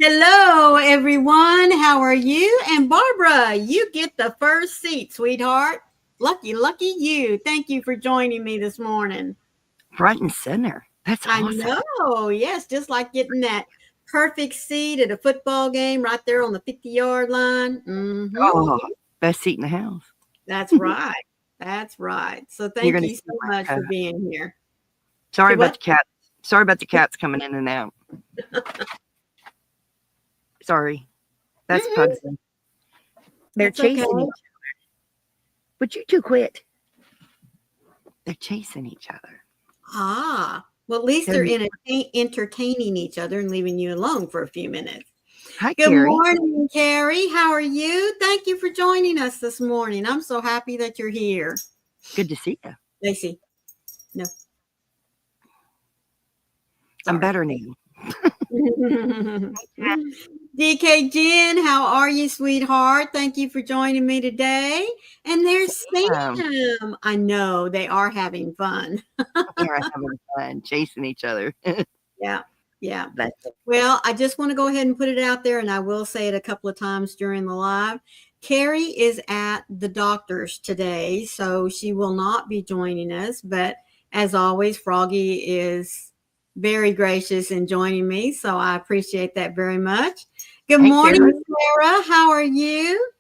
Hello, everyone. How are you? And Barbara, you get the first seat, sweetheart. Lucky, lucky you. Thank you for joining me this morning. Front and center. That's I awesome. know. Yes, just like getting that perfect seat at a football game right there on the 50-yard line. Oh, best seat in the house. That's right. That's right. So You're thank gonna you see so my much for being here. sorry To about what? the cats. Sorry about the cats coming in and out. Sorry. That's Mm-mm, Pugsley. They're that's okay. chasing each other. But you two quit. They're chasing each other. Well, at least They're, they're entertaining each other and leaving you alone for a few minutes. Hi, Good Carrie. morning, Carrie. How are you? Thank you for joining us this morning. I'm so happy that you're here. Good to see you. Lacey, no, I'm sorry. better now. DK Jen, how are you, sweetheart? Thank you for joining me today. And there's Um, Sam. I know they are having fun. they're having fun chasing each other. Yeah, yeah. That's Well, I just want to go ahead and put it out there, and I will say it a couple of times during the live. Carrie is at the doctor's today, so she will not be joining us. But as always, Froggy is very gracious in joining me, so I appreciate that very much. Good Hey, morning, Carrie. Sarah. How are you?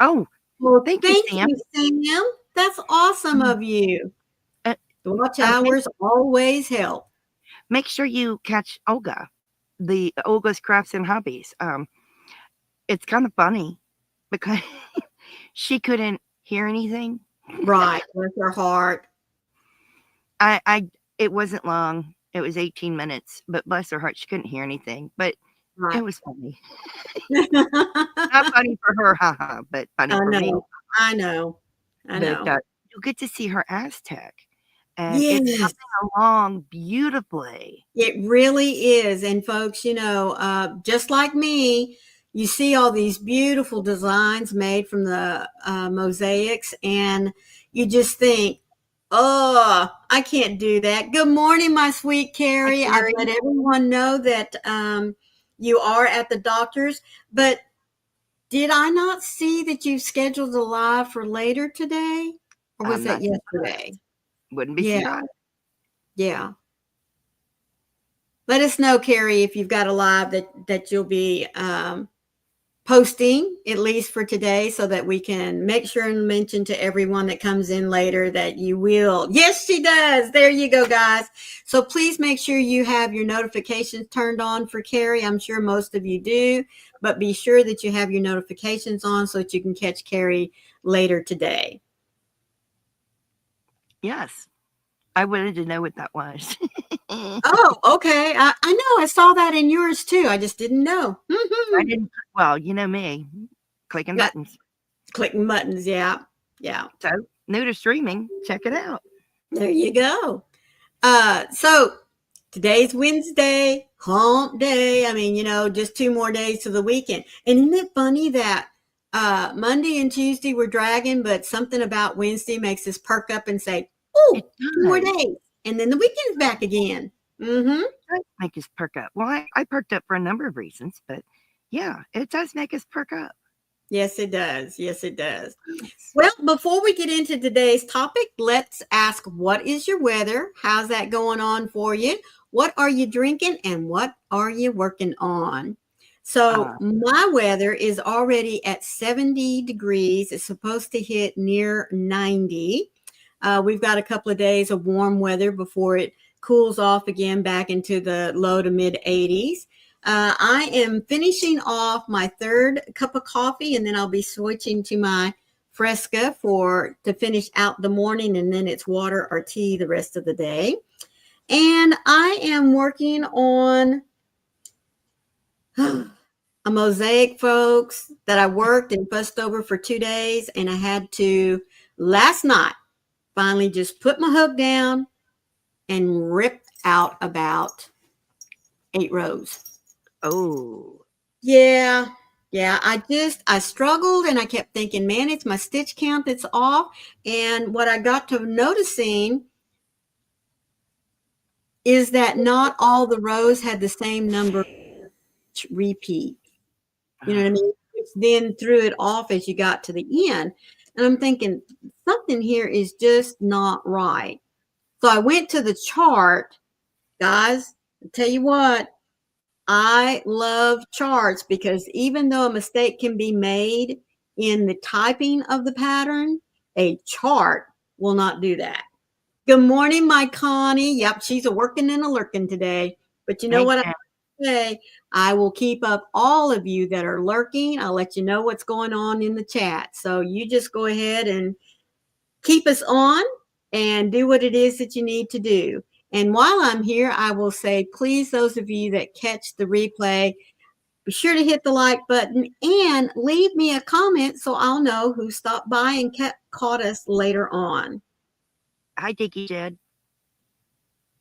Oh, Well, thank you, thank Sam. you, Sam. That's awesome of you. Uh, The watch make, hours always help. make sure you catch Olga, the Olga's Crafts and Hobbies. It's kind of funny because she couldn't hear anything. Right, bless her heart. I it wasn't long. It was 18 minutes, but bless her heart, she couldn't hear anything. But Right. it was funny. Not funny for her, haha, but funny I for me. know. I know. I But know. you get to see her Aztec, and it's Yes, coming along beautifully. it really is. And folks, just like me, you see all these beautiful designs made from the mosaics, and you just think, oh, I can't do that. Good morning, my sweet Hi, Carrie. I've Carrie. let everyone know that you are at the doctor's, but did I not see that you scheduled a live for later today? Or was I'm that not yesterday? surprised. Wouldn't be Yeah, surprised. yeah. Let us know, Carrie, if you've got a live that you'll be posting at least for today, so that we can make sure and mention to everyone that comes in later that you will. Yes, she does. There you go, guys. So please make sure you have your notifications turned on for Carrie. I'm sure most of you do, but be sure that you have your notifications on so that you can catch Carrie later today. Yes, I wanted to know what that was. Oh, okay. I know. I saw that in yours too. I just didn't know. I didn't. Well, you know me, clicking Yeah, buttons. clicking buttons. Yeah. Yeah. So new to streaming. Check it out. There you go. So today's Wednesday, hump day. I mean, just 2 more days to the weekend. And isn't it funny that Monday and Tuesday we're dragging, but something about Wednesday makes us perk up and say, It "Oh, 2 more does. days," and then the weekend's back again. Mm-hmm. It does make us perk up. Well, I perked up for a number of reasons, but yeah, it does make us perk up. Yes, it does. Yes, it does. Yes. Well, before we get into today's topic, let's ask, what is your weather? How's that going on for you? What are you drinking and what are you working on? So, Uh, my weather is already at 70 degrees. It's supposed to hit near 90. We've got a couple of days of warm weather before it cools off again back into the low to mid 80s. I am finishing off my third cup of coffee, and then I'll be switching to my Fresca to finish out the morning, and then it's water or tea the rest of the day. And I am working on a mosaic, folks, that I worked and fussed over for 2 days, and I had to last night finally just put my hook down and rip out about 8 rows. oh, Yeah. Yeah. I struggled, and I kept thinking, man, it's my stitch count that's off. And what I got to noticing is that not all the rows had the same number each repeat. You know what I mean? Which then threw it off as you got to the end. And I'm thinking something here is just not right. So I went to the chart, guys. I'll tell you what, I love charts because even though a mistake can be made in the typing of the pattern, a chart will not do that. Good morning, my Connie. Yep, she's a working and a lurking today. But you know Hey, what Jen. I say? I will keep up all of you that are lurking. I'll let you know what's going on in the chat. So you just go ahead and keep us on and do what it is that you need to do. And while I'm here, I will say, please, those of you that catch the replay, be sure to hit the like button and leave me a comment so I'll know who stopped by and caught us later on. Hi, Dickie Jed.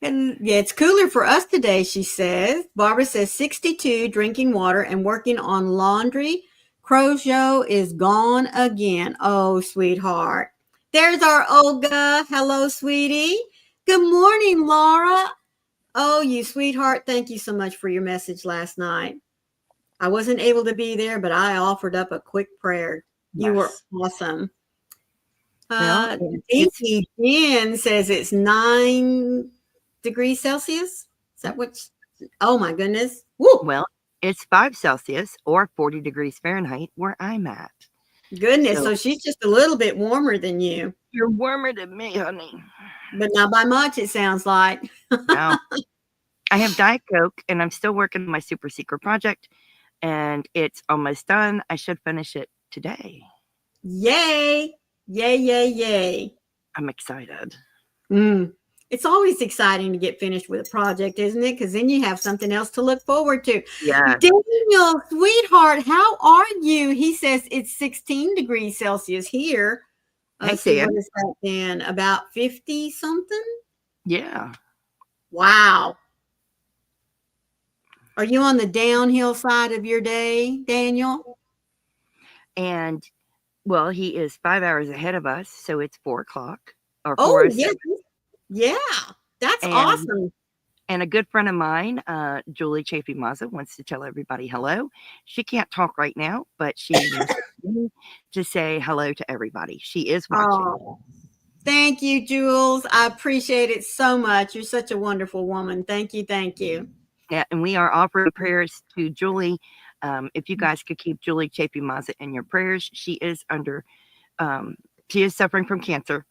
And yeah, it's cooler for us today, she says. Barbara says 62, drinking water and working on laundry. Crochet is gone again. Oh, sweetheart. There's our Olga. Hello, sweetie. Good morning, Laura. Oh, you sweetheart. Thank you so much for your message last night. I wasn't able to be there, but I offered up a quick prayer. You were Yes. awesome. Well, Dinky Jen says it's 9 degrees Celsius. Is that what's, oh my goodness. Woo! Well, it's 5 Celsius or 40 degrees Fahrenheit where I'm at. Goodness. So she's just a little bit warmer than you. You're warmer than me, honey. But not by much, it sounds like. Now, I have Diet Coke and I'm still working on my super secret project and it's almost done. I should finish it today. Yay. Yay, yay, yay. I'm excited. It's always exciting to get finished with a project, isn't it? Because then you have something else to look forward to. Yeah. Daniel, sweetheart, how are you? He says it's 16 degrees Celsius here. Hey, So Dan. what is that then? About 50 something? Yeah. Wow. Are you on the downhill side of your day, Daniel? And well, he is 5 hours ahead of us, so it's 4 o'clock. Or Oh, 4 yes. Yeah, that's awesome. And a good friend of mine, Julie Chafee Mazza, wants to tell everybody hello. She can't talk right now, but she wants to say hello to everybody. She is watching. Oh, thank you, Jules. I appreciate it so much. You're such a wonderful woman. Thank you. Thank you. Yeah, and we are offering prayers to Julie. If you guys could keep Julie Chafee Mazza in your prayers, she is suffering from cancer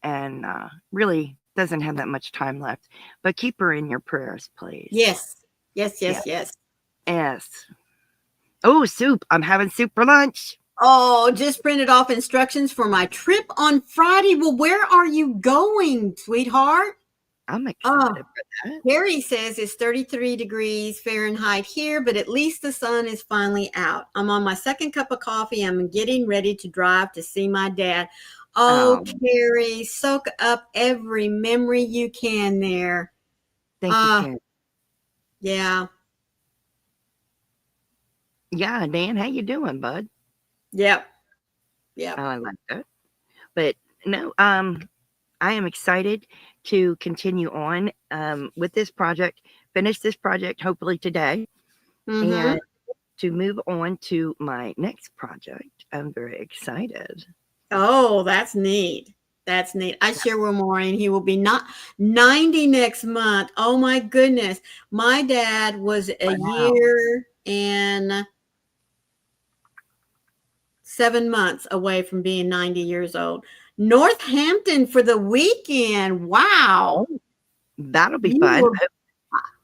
and really doesn't have that much time left. But keep her in your prayers, please. Yes. Yes, yes, yes. Yes. Oh, soup. I'm having soup for lunch. Oh, just printed off instructions for my trip on Friday. Well, where are you going, sweetheart? I'm excited for that. Harry says it's 33 degrees Fahrenheit here, but at least the sun is finally out. I'm on my second cup of coffee. I'm getting ready to drive to see my dad. Oh, Carrie, soak up every memory you can there. Thank you, Ken. Yeah. Yeah, Dan, how you doing, bud? Yep. Yeah. Oh, I like that. But no, I am excited to continue on with this project, finish this project hopefully today, and to move on to my next project. I'm very excited. Oh, that's neat. That's neat. I share with Maureen. He will be not 90 next month. Oh my goodness. My dad was a year and 7 months away from being 90 years old. Northampton for the weekend. Wow. That'll be fun.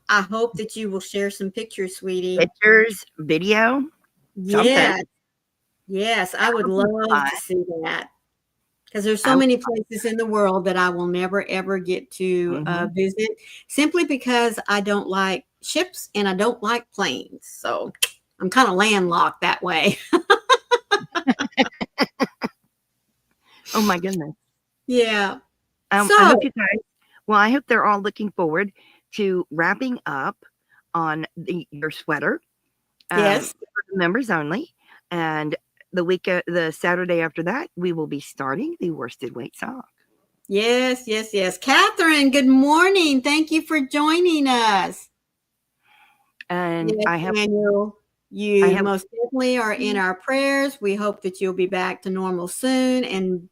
I hope that you will share some pictures, sweetie. Pictures, video. Yes. Yes, I would love to see that. Because there's so many places in the world that I will never, ever get to visit simply because I don't like ships and I don't like planes. So I'm kind of landlocked that way. Oh my goodness. Yeah. I hope you guys, well, I hope they're all looking forward to wrapping up on your sweater. Yes. For the members only. And the Saturday after that, we will be starting the worsted weight sock. Yes, yes, yes. Catherine, good morning. Thank you for joining us. And Yes, Daniel, I you have, most definitely are in our prayers. We hope that you'll be back to normal soon. And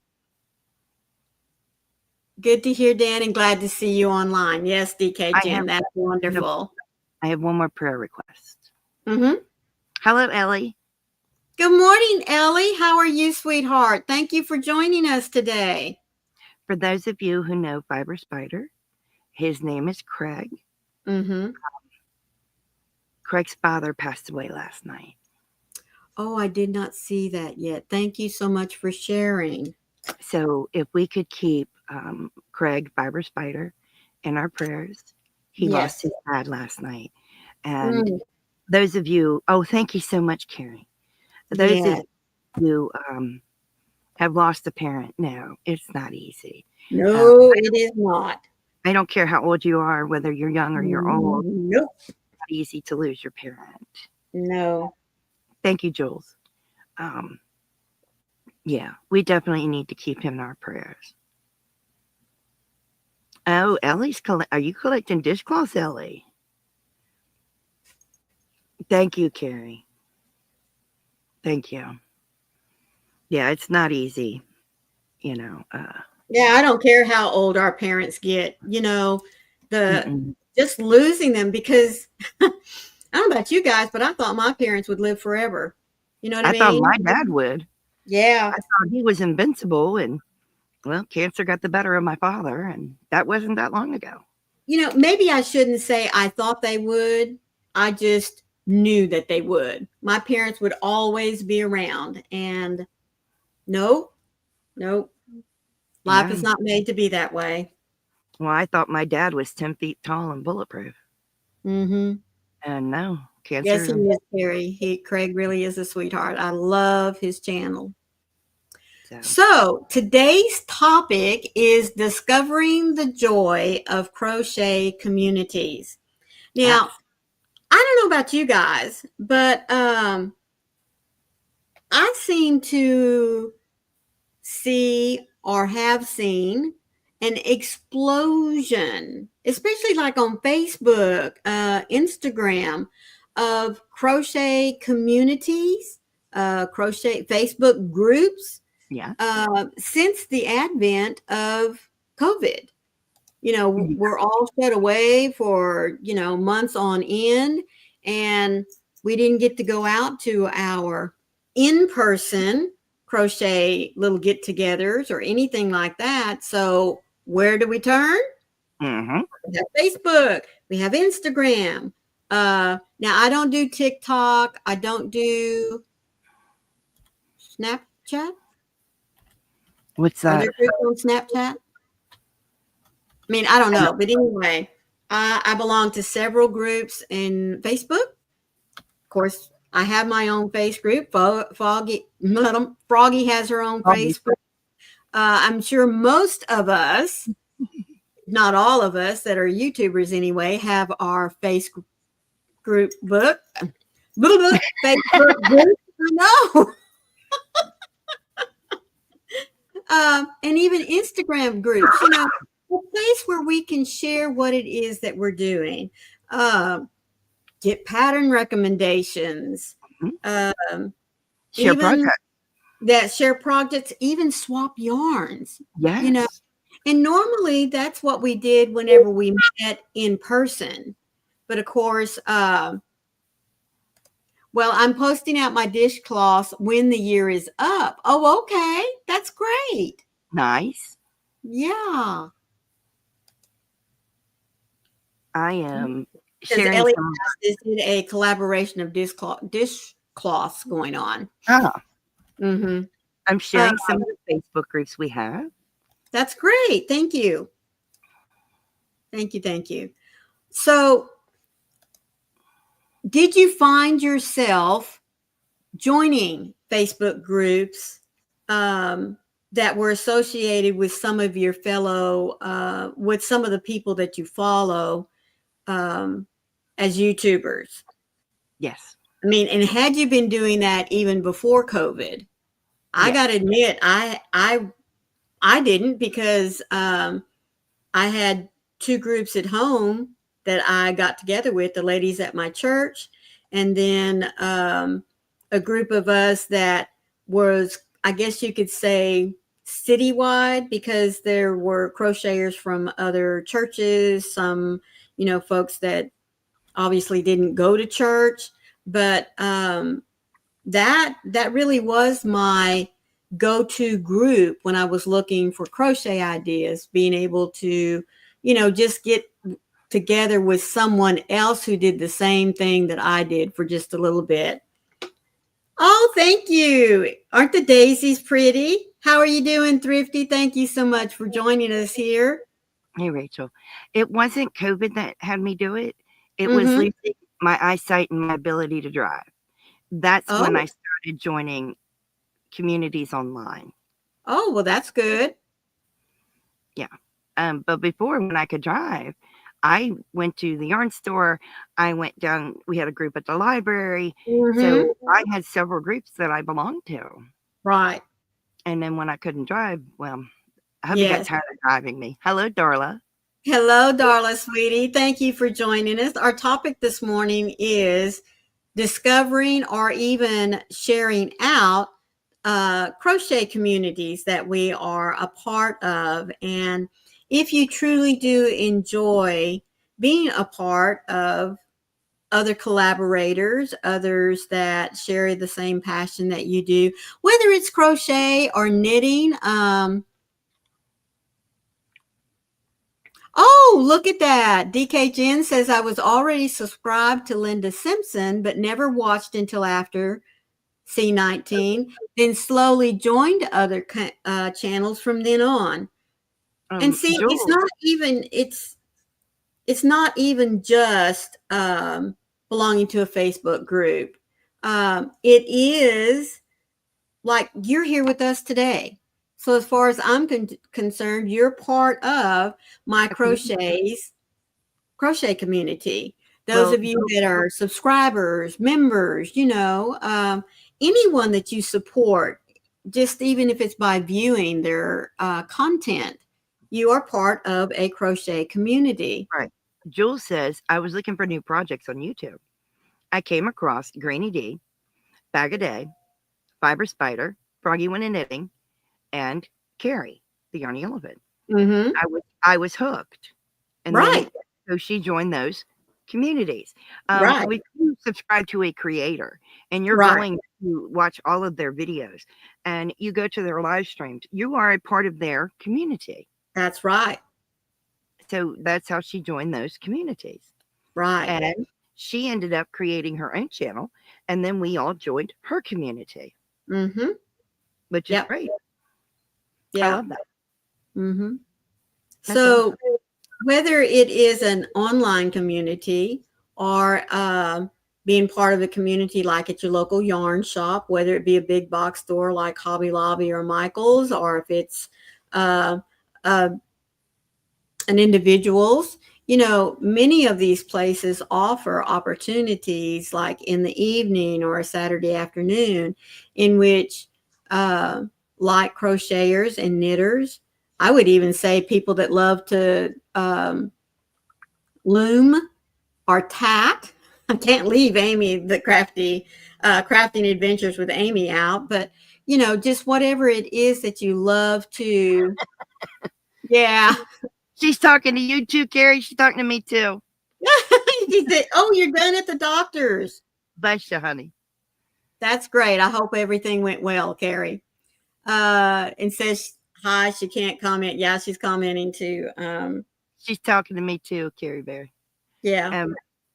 good to hear, Dan, and glad to see you online. Yes, DK I Jen, have, that's wonderful. I have one more prayer request. Mm-hmm. Hello, Ellie. Good morning, Ellie. How are you, sweetheart? Thank you for joining us today. For those of you who know Fiber Spider, his name is Craig. Mm-hmm. Craig's father passed away last night. Oh, I did not see that yet. Thank you so much for sharing. So if we could keep Craig Fiber Spider in our prayers, he lost Yes. his dad last night. And Mm, those of you, oh, thank you so much, Carrie. Those of yes. you have lost a parent, no, it's not easy. No, it is not. I don't care how old you are, whether you're young or you're old, Nope. it's not easy to lose your parent. No. Thank you, Jules. Yeah, we definitely need to keep him in our prayers. Oh, are you collecting dishcloths, Ellie? Thank you, Carrie. Thank you. Yeah, it's not easy, you know. Yeah, I don't care how old our parents get, the Mm-mm. just losing them because I don't know about you guys, but I thought my parents would live forever. You know what I I thought mean? my dad would. Yeah. I thought he was invincible, and well, cancer got the better of my father, and that wasn't that long ago. Maybe I shouldn't say I thought they would. I just knew that they would. My parents would always be around. And no, no, life is No. not made to be that way. Well, I thought my dad was 10 feet tall and bulletproof. Mm-hmm. And no, Yes, he cancer. is, Carrie. Craig really is a sweetheart. I love his channel. So, So today's topic is discovering the joy of crochet communities. Now, yes. I don't know about you guys, but I seem to see or have seen an explosion, especially like on Facebook, Instagram, of crochet communities, crochet Facebook groups Yeah. since the advent of COVID. Yeah. We're all shut away for, months on end, and we didn't get to go out to our in person crochet little get togethers or anything like that. So, where do we turn? Mm-hmm. We have Facebook, we have Instagram. Now, I don't do TikTok, I don't do Snapchat. What's Are that? there groups on Snapchat? I mean, I don't know, but anyway, I belong to several groups in Facebook. Of course, I have my own face group. Froggy has her own Facebook. I'm sure most of us, not all of us that are YouTubers anyway, have our face group book. Facebook group. I know. And even Instagram groups, a place where we can share what it is that we're doing. Get pattern recommendations, Share even project. that share projects, even swap yarns, Yes. and normally that's what we did whenever we met in person. But of course, well, I'm posting out my dishcloths when the year is up. Oh, okay. That's great. Nice. Yeah. I am Because sharing Ellie some. is a collaboration of dishcloths going on. Ah, Mm-hmm. I'm sharing some of the Facebook groups we have. That's great. Thank you. Thank you. Thank you. So, did you find yourself joining Facebook groups that were associated with some of your fellow, with some of the people that you follow as YouTubers? Yes. I mean, and had you been doing that even before COVID? I Yes. got to admit, I didn't because I had two groups at home that I got together with, the ladies at my church, and then a group of us that was, I guess you could say, citywide, because there were crocheters from other churches, some, folks that obviously didn't go to church, but that really was my go-to group when I was looking for crochet ideas, being able to, just get together with someone else who did the same thing that I did for just a little bit. Oh, thank you. Aren't the daisies pretty? How are you doing, Thrifty? Thank you so much for joining us here. Hey, Rachel. It wasn't COVID that had me do it. It was Mm-hmm. losing my eyesight and my ability to drive. That's when I Oh, started joining communities online. oh, well, that's good. Yeah. But before, when I could drive, I went to the yarn store. I went down, we had a group at the library. Mm-hmm. So I had several groups that I belonged to. Right. And then when I couldn't drive, well, hubby got Yes. tired of driving me. Hello, Darla. Hello, Darla, sweetie. Thank you for joining us. Our topic this morning is discovering or even sharing out crochet communities that we are a part of. And if you truly do enjoy being a part of other collaborators, others that share the same passion that you do, whether it's crochet or knitting, oh, look at that. DK Jen says, I was already subscribed to Linda Simpson, but never watched until after C19, then slowly joined other channels from then on. And see, it's Jules. not even, it's not even just belonging to a Facebook group. It is like you're here with us today. So as far as I'm concerned, you're part of my crochet community. Those Well, of you that are subscribers, members, anyone that you support, just even if it's by viewing their content, you are part of a crochet community. right. Jules says, I was looking for new projects on YouTube. I came across Granny D, Bag a Day, Fiber Spider, Froggy Went a Knitting, and Carrie, the Yarny Elephant. Mm-hmm. I was hooked. And then Right, so she joined those communities. right, We subscribe to a creator and you're right. going to watch all of their videos and you go to their live streams. You are a part of their community. That's right, So that's how she joined those communities. right. And she ended up creating her own channel. And then we all joined her community, Mm-hmm. which is Yep. great. I Yeah. love that. Mm-hmm. That's So awesome. whether it is an online community or being part of a community like at your local yarn shop, whether it be a big box store like Hobby Lobby or Michael's, or if it's uh, uh, an individual's, many of these places offer opportunities like in the evening or a Saturday afternoon in which uh, like crocheters and knitters, I would even say people that love to loom or tat. I can't leave Amy, the crafting adventures with Amy out, but just whatever it is that you love to, yeah. She's talking to you too, Carrie. She's talking to me too. She said, oh, you're done at the doctor's. Bless you, honey. That's great. I hope everything went well, Carrie. And says hi. She can't comment. Yeah, she's commenting too. She's talking to me too, Carrie Bear. Yeah.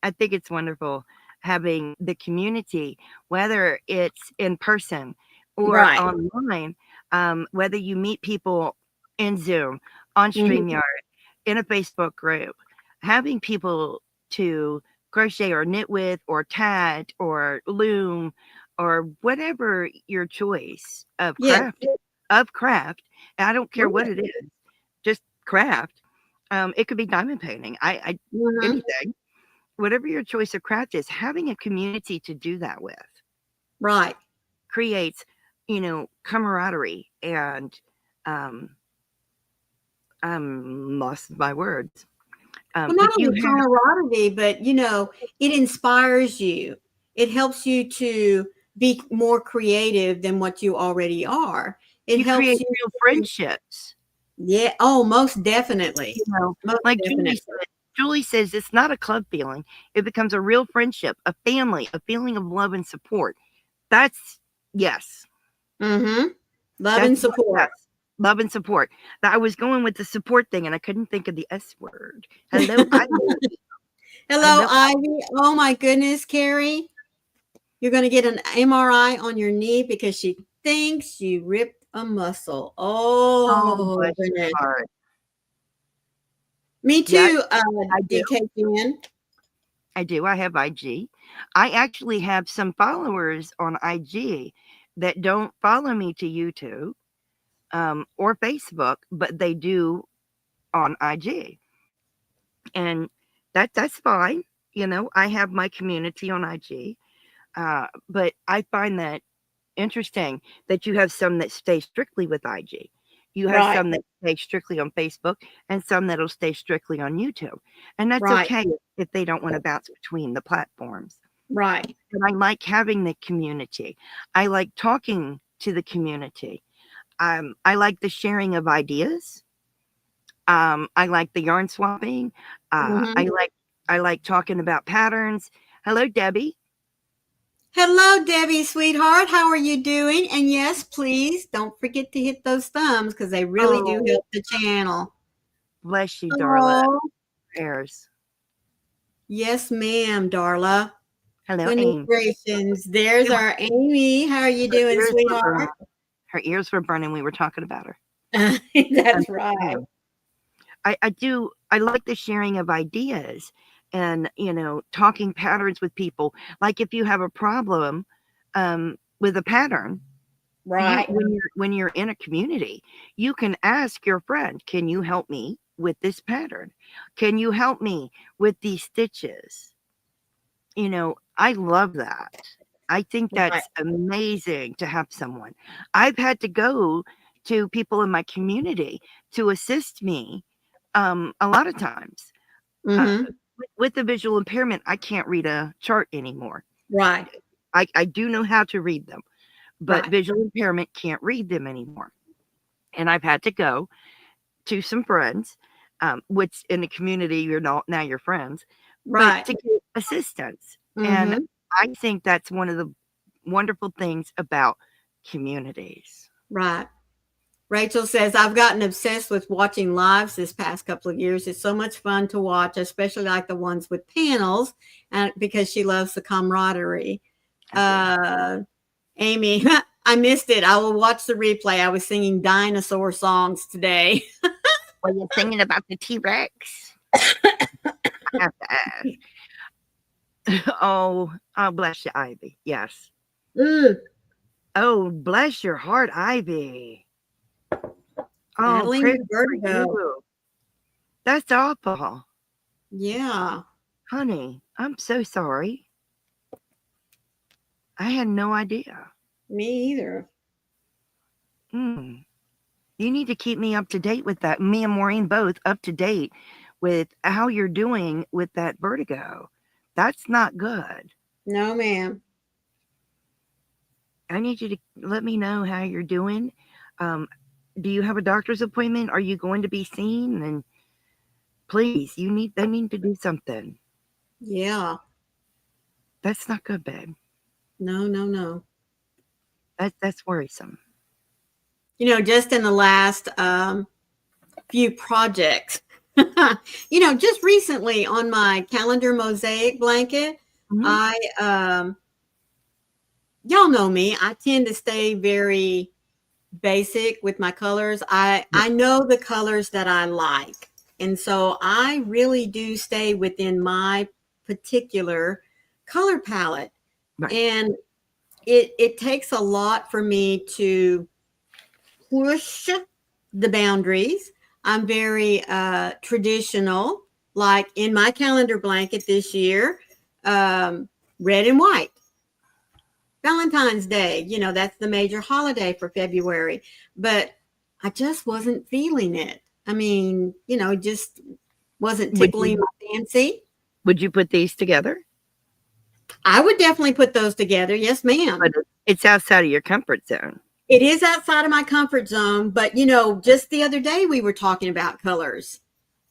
I think it's wonderful having the community, whether it's in person or Right. online, whether you meet people in Zoom, on Mhm. StreamYard, in a Facebook group, having people to crochet or knit with or tat or loom or whatever your choice of Yeah. craft. I don't care what Right. it is, just craft. It could be diamond painting. I Mhm. anything, whatever your choice of craft is, having a community to do that with Right. creates, camaraderie and um lost my words. Well, not But you only have, camaraderie, but it inspires you. It helps you to be more creative than what you already are. It you create helps you real to, friendships. yeah. Oh, most definitely. You know, Most like definitely. Julie says, it's not a club feeling. It becomes a real friendship, a family, a feeling of love and support. That's yes. Mm-hmm. Love and That's what, support. yes. Love and support. I was going with the support thing and I couldn't think of the S word. Hello, Hello, hello. Ivy. Oh my goodness, Carrie. You're going to get an MRI on your knee because she thinks you ripped a muscle. Oh, Oh, bless your goodness. heart. Me Yeah, too, I do. DKN. I do. I have IG. I actually have some followers on IG that don't follow me to YouTube or Facebook, but they do on IG. And that's fine. I have my community on IG. But I find that interesting that you have some that stay strictly with IG. You have Right, some that stay strictly on Facebook and some that'll stay strictly on YouTube. And that's right, okay if they don't want to bounce between the platforms. right. And I like having the community. I like talking to the community. I like the sharing of ideas. I like the yarn swapping. Uh, Hmm. I like I like talking about patterns. Hello, Debbie. Hello, Debbie, sweetheart. How are you doing? And yes, please don't forget to hit those thumbs because they really do Oh, help the channel. bless you, Darla. Oh, Prayers. yes, ma'am, Darla. Hello, Goodness Aim. gracious. There's our Amy. How are you Her doing, ears were burning. sweetheart? Her ears were burning. We were talking about her. I'm That's just right. saying. I do. I like the sharing of ideas and talking patterns with people. Like if you have a problem with a pattern, you Right. when you're in a community, you can ask your friend, "Can you help me with this pattern? Can you help me with these stitches?" I love that. I think Right. that's amazing to have someone. I've had to go to people in my community to assist me a lot of times. Uh, Mm-hmm. with the visual impairment, I can't read a chart anymore. Right. I do know how to read them, but Right. visual impairment can't read them anymore. And I've had to go to some friends, which in the community, you're not now you're friends, but Right. to get assistance. And Mm-hmm. I think that's one of the wonderful things about communities. Right. Rachel says, I've gotten obsessed with watching lives this past couple of years. It's so much fun to watch, especially like the ones with panels, and because she loves the camaraderie. Amy, I missed it. I will watch the replay. I was singing dinosaur songs today. Were you singing about the T-Rex? I have to ask. Oh, bless you, Ivy. Yes. Mm, Oh, bless your heart, Ivy. Oh, battling prayer the for vertigo. you. That's awful. Yeah, Honey, I'm so sorry. I had no idea. me either. Mm. You need to keep me up to date with that. Me and Maureen both up to date with how you're doing with that vertigo. That's not good. No, ma'am. I need you to let me know how you're doing. Um, do you have a doctor's appointment? Are you going to be seen? And please, they need to do something. Yeah. That's not good, babe. No, no, no. That's worrisome. Just in the last few projects, just recently on my calendar mosaic blanket, Mhm. I y'all know me. I tend to stay very basic with my colors. I know the colors that I like. And so I really do stay within my particular color palette. Right. And it takes a lot for me to push the boundaries. I'm very traditional, like in my calendar blanket this year, red and white. Valentine's Day, that's the major holiday for February, but I just wasn't feeling it. I mean, just Wasn't Would tickling you my fancy. would you put these together? I would definitely put those together. Yes, ma'am. But it's outside of your comfort zone. It is outside of my comfort zone, but you know, just the other day we were talking about colors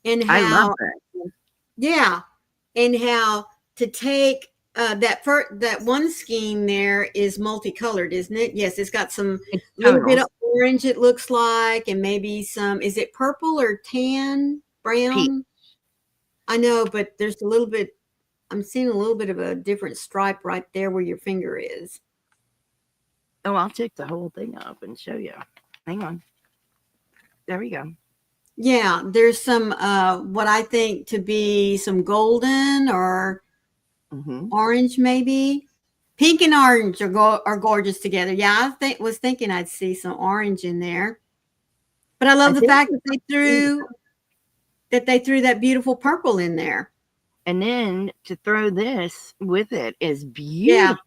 and I love how, that. yeah, and how to take that one skein there is multicolored, isn't it? Yes, it's got some It's little bit tonals. of orange, it looks like, and maybe some, is it purple or tan, Peach. brown? I know, but there's a little bit, I'm seeing a little bit of a different stripe right there where your finger is. Oh, I'll take the whole thing up and show you. Hang on. There we go. Yeah, there's some what I think to be some golden or orange, maybe. Pink and orange are gorgeous together. Yeah, I was thinking I'd see some orange in there. But I love the fact that they threw that beautiful purple in there. And then to throw this with it is Yeah. beautiful.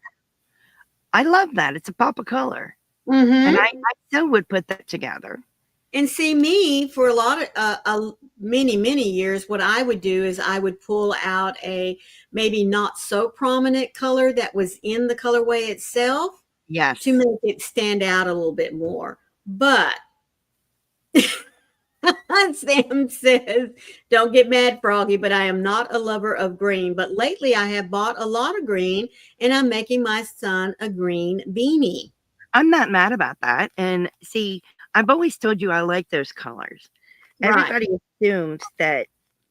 I love that. It's a pop of color. Mm-hmm. And I still would put that together. And see, me for a lot of many years, what I would do is I would pull out a maybe not so prominent color that was in the colorway itself, Yes, to make it stand out a little bit more. But Sam says, "Don't get mad, Froggy, but I am not a lover of green. But lately, I have bought a lot of green, and I'm making my son a green beanie." I'm not mad about that. And see, I've always told you I like those colors. Right. Everybody assumes that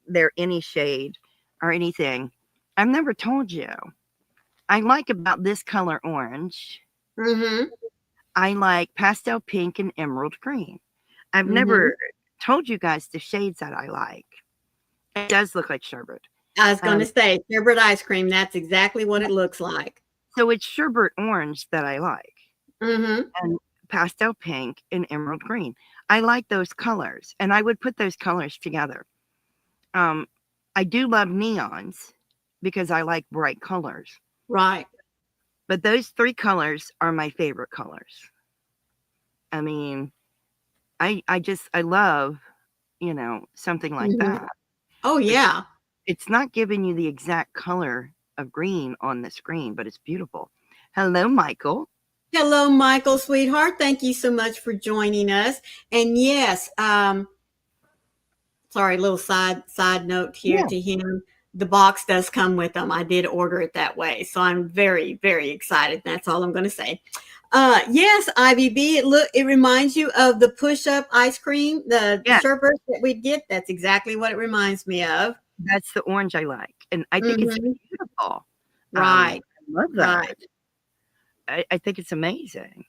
they're any shade or anything. I've never told you. I like about this color orange. Mm-hmm. I like pastel pink and emerald green. I've Mm-hmm. never told you guys the shades that I like. It does look like sherbet. I was going to say sherbet ice cream. That's exactly what it looks like. So it's sherbet orange that I like. Mm-hmm. And pastel pink and emerald green. I like those colors, and I would put those colors together. I do love neons because I like bright colors. Right. But those three colors are my favorite colors. I mean, I love, something like that. Oh, yeah. It's not giving you the exact color of green on the screen, but it's beautiful. Hello, Michael. Hello, Michael, sweetheart. Thank you so much for joining us. And yes, sorry, little side note here to him. The box does come with them. I did order it that way. So I'm very, very excited. That's all I'm going to say. Yes, Ivy B, it reminds you of the push-up ice cream, the sherbet that we get. That's exactly what it reminds me of. That's the orange I like. And I think it's beautiful. Right. I love that. Right. I think it's amazing.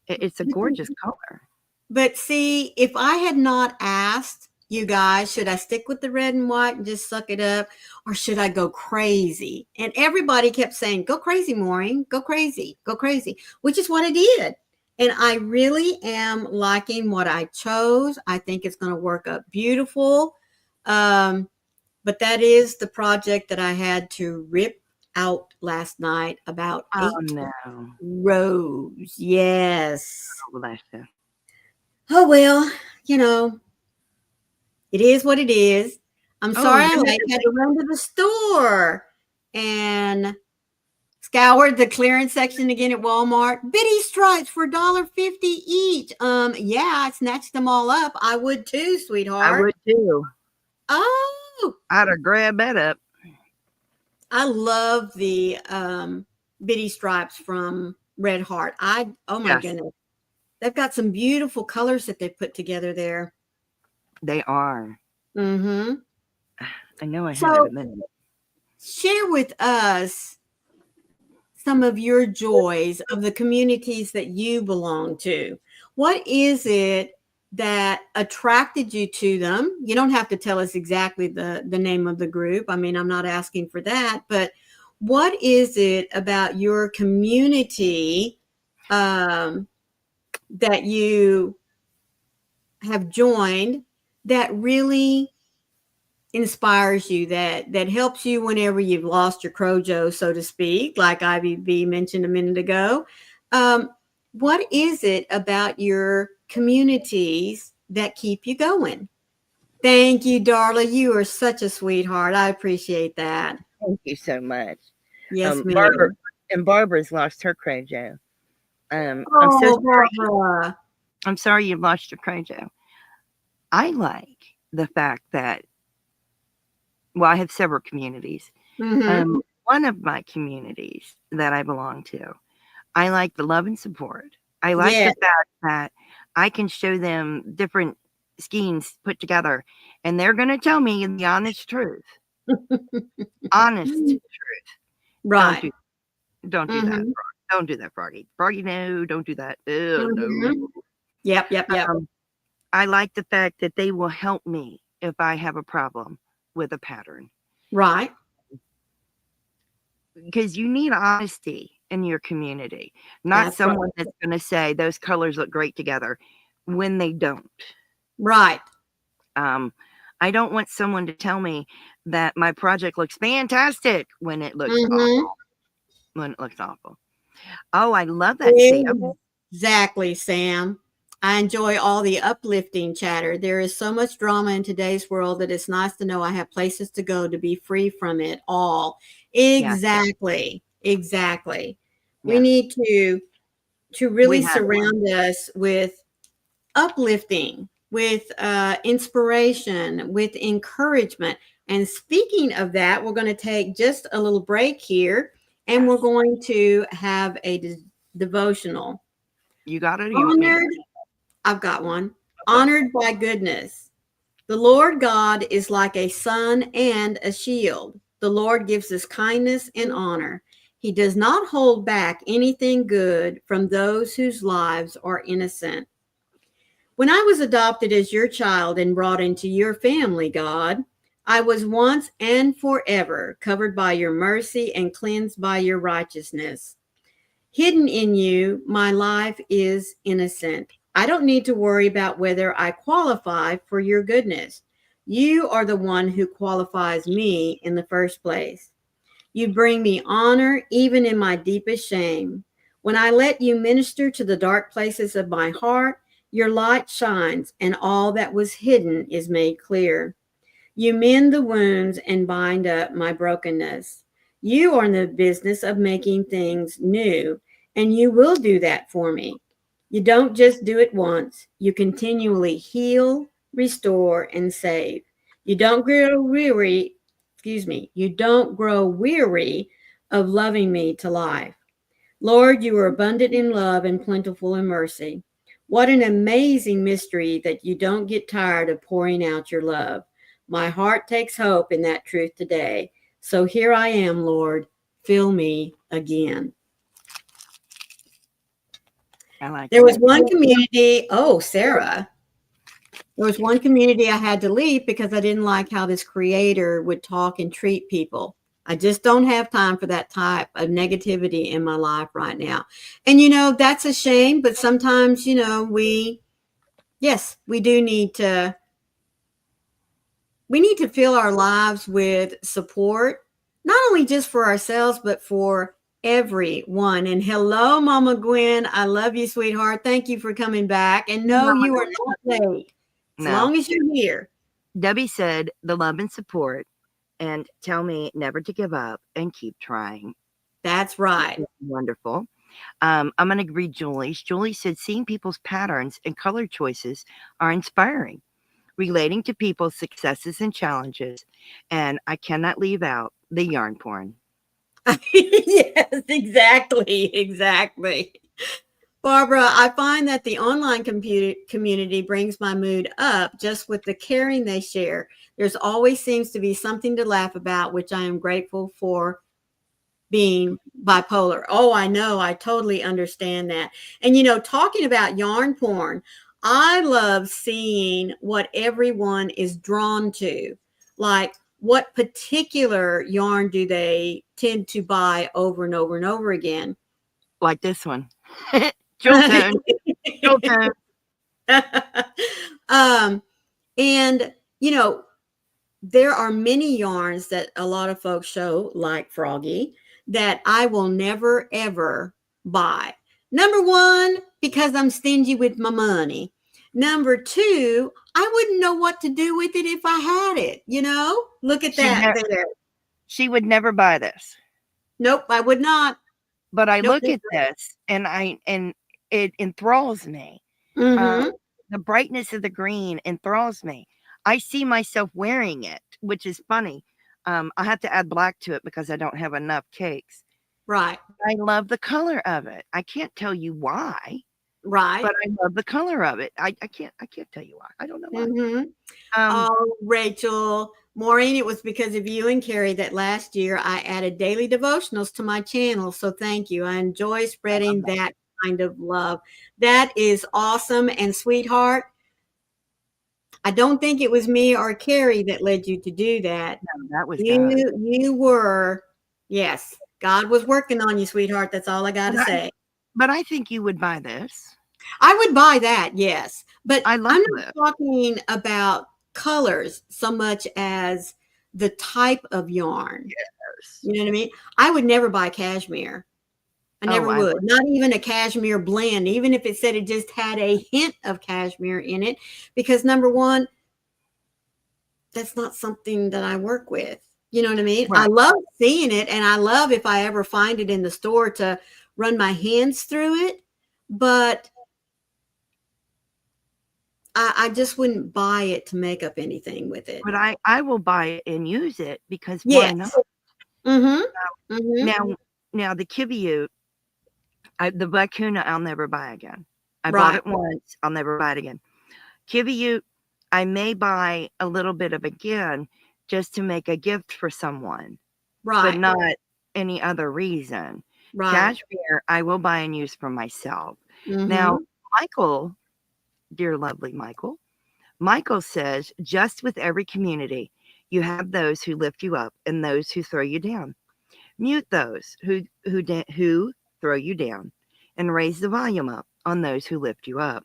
It's a gorgeous color. But see, if I had not asked you guys, should I stick with the red and white and just suck it up, or should I go crazy? And everybody kept saying, go crazy, Maureen, go crazy, which is what I did. And I really am liking what I chose. I think it's going to work up beautiful. But that is the project that I had to rip out last night, about 8 rows. Yes. Oh, bless you. Oh, well, it is what it is. I'm sorry I had to run to the store and scoured the clearance section again at Walmart. Bitty stripes for $1.50 each. Yeah, I snatched them all up. I would too, sweetheart. I would too. Oh, I'd have grabbed that up. I love the bitty stripes from Red Heart. Oh my goodness. They've got some beautiful colors that they put together there. They are. Mm-hmm. I know I had it a minute. Share with us some of your joys of the communities that you belong to. What is it that attracted you to them? You don't have to tell us exactly the name of the group. I mean, I'm not asking for that, but what is it about your community that you have joined that really inspires you, that helps you whenever you've lost your crojo, so to speak, like Ivy B mentioned a minute ago? What is it about your communities that keep you going? Thank you, Darla. You are such a sweetheart. I appreciate that. Thank you so much. Yes, Barbara ma'am. and Barbara's lost her Crojo. I'm so Oh, sorry. Barbara. I'm sorry you've lost your Crojo. I like the fact that, well, I have several communities. Mm-hmm. One of my communities that I belong to, I like the love and support. I like Yeah. the fact that I can show them different schemes put together, and they're going to tell me the honest truth. Honest truth. Don't Right. do, don't do that. Mm-hmm. Don't do that, Froggy. Froggy, no, don't do that. No. Mm-hmm. Yep, yep, yep. Um, I like the fact that they will help me if I have a problem with a pattern, Right. because you need honesty in your community, not That's right. someone that's going to say those colors look great together when they don't. Right. Um, I don't want someone to tell me that my project looks fantastic when it looks Mm-hmm. awful. When it looks awful. Oh, I love that, Sam. Exactly, Sam. I enjoy all the uplifting chatter. There is so much drama in today's world that it's nice to know I have places to go to be free from it all. Yeah, Exactly. Exactly. We yeah. need to We really have surround us with uplifting, with inspiration, with encouragement. And speaking of that, we're going to take just a little break here and we're yes. going to have a devotional. You got it, or you want me to? Honored, I've got one. Okay. Honored by goodness. The Lord God is like a sun and a shield. The Lord gives us kindness and honor. He does not hold back anything good from those whose lives are innocent. When I was adopted as your child and brought into your family, God, I was once and forever covered by your mercy and cleansed by your righteousness. Hidden in you, my life is innocent. I don't need to worry about whether I qualify for your goodness. You are the one who qualifies me in the first place. You bring me honor even in my deepest shame. When I let you minister to the dark places of my heart, your light shines and all that was hidden is made clear. You mend the wounds and bind up my brokenness. You are in the business of making things new, and you will do that for me. You don't just do it once, you continually heal, restore, and save. You don't grow weary, you don't grow weary of loving me to life. Lord, you are abundant in love and plentiful in mercy. What an amazing mystery that you don't get tired of pouring out your love. My heart takes hope in that truth today. So here I am, Lord. Fill me again. I like There was that. one community. Oh, Sarah. There was one community I had to leave because I didn't like how this creator would talk and treat people. I just don't have time for that type of negativity in my life right now. And, that's a shame, but sometimes, yes, we do need to, fill our lives with support, not only just for ourselves, but for everyone. And hello, Mama Gwen. I love you, sweetheart. Thank you for coming back. And no, you are not late as No. long as you're here. Debbie said the love and support, and tell me never to give up and keep trying. That's right. Wonderful. I'm going to read Julie's. Julie said, seeing people's patterns and color choices are inspiring, relating to people's successes and challenges. And I cannot leave out the yarn porn. Yes, exactly. Exactly. Barbara, I find that the online community brings my mood up just with the caring they share. There's always seems to be something to laugh about, which I am grateful for being bipolar. Oh, I know. I totally understand that. And, talking about yarn porn, I love seeing what everyone is drawn to. Like, what particular yarn do they tend to buy over and over and over again? Like this one. Jewel tone. Jewel tone. And, there are many yarns that a lot of folks show, like Froggy, that I will never, ever buy. Number one, because I'm stingy with my money. Number two, I wouldn't know what to do with it if I had it, you know? Look at that there. She would never buy this. Nope, I would not. But I Nope. look at this and it enthralls me. Mm-hmm. The brightness of the green enthralls me. I see myself wearing it, which is funny. I have to add black to it because I don't have enough cakes. Right. I love the color of it. I can't tell you why, Right. but I love the color of it. I can't tell you why. I don't know why. Mm-hmm. Um, Oh, Rachel, Maureen, it was because of you and Carrie that last year I added daily devotionals to my channel. So thank you. I enjoy spreading that kind of love. That is awesome. And sweetheart, I don't think it was me or Carrie that led you to do that. no, that was God. You were, yes, God was working on you, sweetheart. That's all I got to say. But I think you would buy this. I would buy that, yes. But I I'm love not it. talking about colors so much as the type of yarn. Yes. You know what I mean? I would never buy cashmere. I never would. Not even a cashmere blend, even if it said it just had a hint of cashmere in it. Because number one, that's not something that I work with. You know what I mean? Right. I love seeing it, and I love if I ever find it in the store to run my hands through it. But I just wouldn't buy it to make up anything with it. But I will buy it and use it because why Yes. not? Mm-hmm. Mm-hmm. Now the Kibiute, the Vicuna, I'll never buy again. I bought Right. it once. I'll never buy it again. Kibiute, I may buy a little bit of again just to make a gift for someone, but Right. not any other reason. Right. Cashmere, I will buy and use for myself. Now, Mm-hmm. Michael, dear lovely Michael says, just with every community, you have those who lift you up and those who throw you down. Mute those who throw you down and raise the volume up on those who lift you up.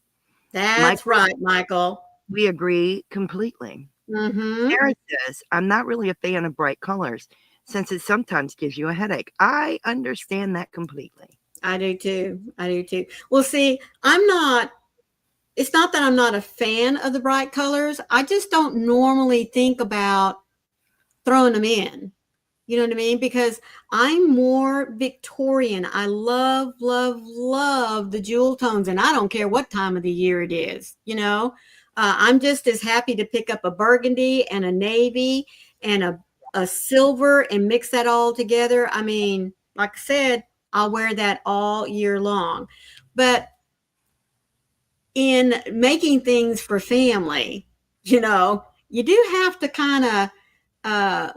That's right, Michael. We agree completely. Mm-hmm. Sarah says, I'm not really a fan of bright colors since it sometimes gives you a headache. I understand that completely. I do too. I do too. Well, see, it's not that I'm not a fan of the bright colors. I just don't normally think about throwing them in. You know what I mean? Because I'm more Victorian. I love, love, love the jewel tones, and I don't care what time of the year it is. You know, I'm just as happy to pick up a burgundy and a navy and a silver and mix that all together. I mean, like I said, I'll wear that all year long. But in making things for family, you know, you do have to kind of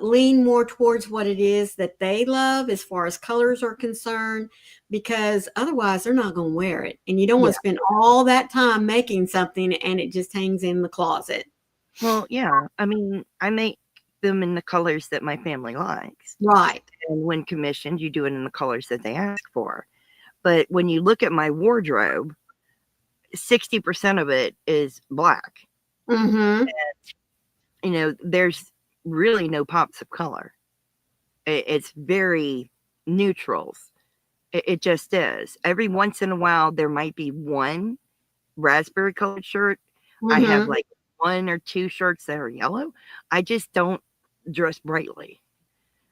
lean more towards what it is that they love as far as colors are concerned, because otherwise they're not going to wear it. And you don't want to spend all that time making something and it just hangs in the closet. Well, yeah. I mean, I make them in the colors that my family likes. Right. And when commissioned, you do it in the colors that they ask for. But when you look at my wardrobe, 60% of it is black. Mm-hmm. And, there's really no pops of color. It's very neutrals. It just is. Every once in a while, there might be one raspberry colored shirt. I have like one or two shirts that are yellow. I just don't dress brightly.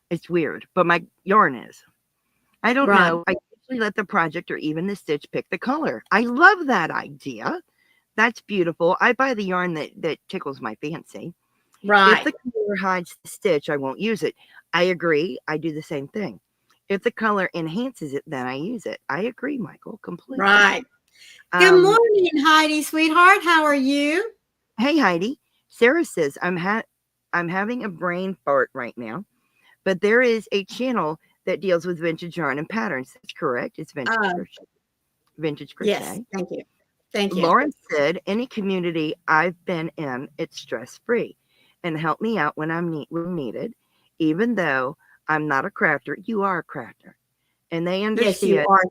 It's weird, but my yarn is. I don't know. I usually let the project or even the stitch pick the color. I love that idea. That's beautiful. I buy the yarn that tickles my fancy. Right. If the color hides the stitch, I won't use it. I agree. I do the same thing. If the color enhances it, then I use it. I agree, Michael, completely. Right. Good morning, Heidi, sweetheart. How are you? Hey, Heidi. Sarah says, I'm having a brain fart right now, but there is a channel that deals with vintage yarn and patterns. That's correct. It's vintage crochet. Vintage crochet. Yes, thank you. Thank you. Lauren said, any community I've been in, it's stress-free and help me out when when needed. Even though I'm not a crafter, you are a crafter. And they understand yes, you are,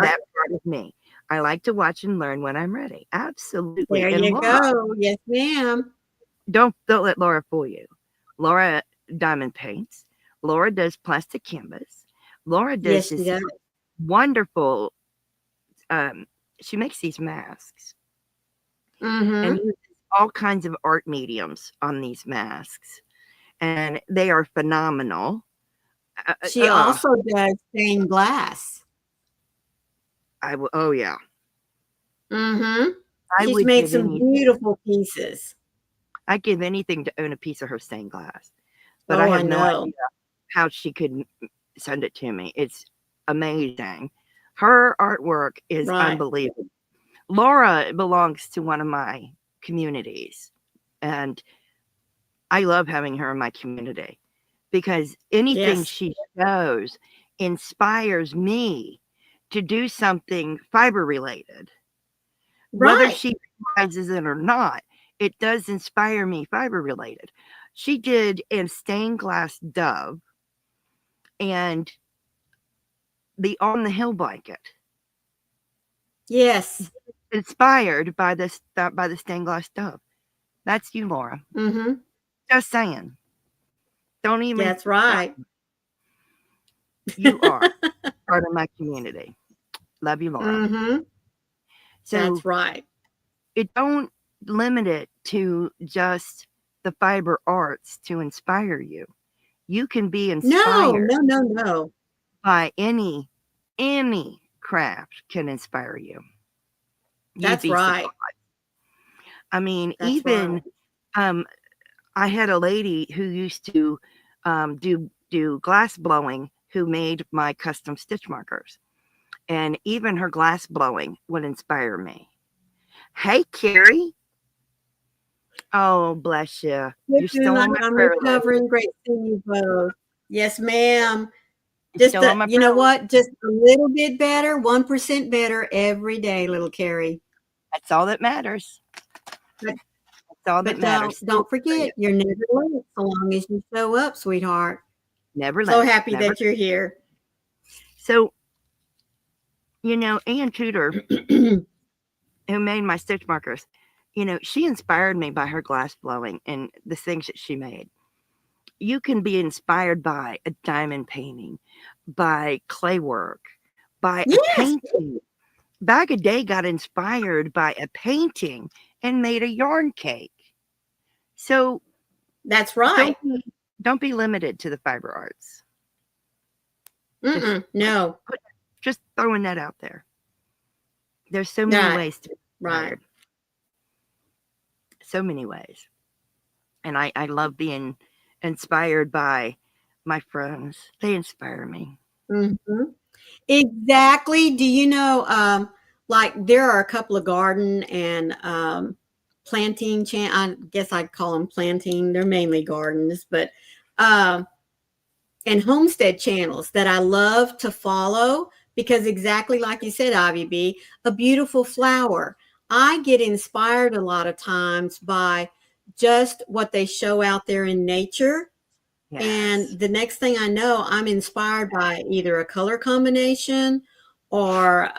that part of me. I like to watch and learn when I'm ready. Absolutely. There and you Laura, go. Yes, ma'am. Don't let Laura fool you. Laura diamond paints. Laura does plastic canvas. Laura does this wonderful, she makes these masks and uses all kinds of art mediums on these masks, and they are phenomenal. She also does stained glass. Oh yeah, Mm-hmm. I She's would made give some anything. beautiful pieces. I'd give anything to own a piece of her stained glass, but I Oh, I have no know. idea how she could send it to me. It's amazing. Her artwork is Right. unbelievable. Laura belongs to one of my communities, and I love having her in my community because anything Yes. she shows inspires me to do something fiber related. Whether Right. she realizes it or not, it does inspire me fiber related. She did a stained glass dove and the On the Hill blanket, Yes. inspired by the stained glass dove. That's you, Laura. Mm-hmm. Just saying. Don't even. That's right. You are part of my community. Love you, Laura. Mm-hmm. So That's right. it don't limit it to just the fiber arts to inspire you. You can be No, inspired no, no, no. by any craft can inspire you. You'd That's be surprised. right. I mean, That's right. even I had a lady who used to do glass blowing who made my custom stitch markers, and even her glass blowing would inspire me. Hey, Carrie. Oh, bless you. You're You're doing still like on my I'm prayer list. recovering. Great seeing you both. Yes, ma'am. You're Just still on my you prayer know list. what? Just a little bit better, 1% better every day, little Carrie. That's all that matters. But, That's all that but matters. don't forget, you're never late so long as you show up, sweetheart. Never So late. happy Never. that you're here. So, Ann Tudor, who made my stitch markers, she inspired me by her glass blowing and the things that she made. You can be inspired by a diamond painting, by clay work, by a Yes, painting. Bag a Day got inspired by a painting and made a yarn cake. So that's right. don't be limited to the fiber arts. Just No. just throwing that out there. There's so many Right. ways to be Right. inspired. So many ways. And I love being inspired by my friends. They inspire me. Mm-hmm. Exactly. Do you know, like there are a couple of garden and planting I guess I'd call them planting. They're mainly gardens, but and homestead channels that I love to follow because exactly like you said, Ivy B, a beautiful flower. I get inspired a lot of times by just what they show out there in nature. Yes. And the next thing I know, I'm inspired by either a color combination or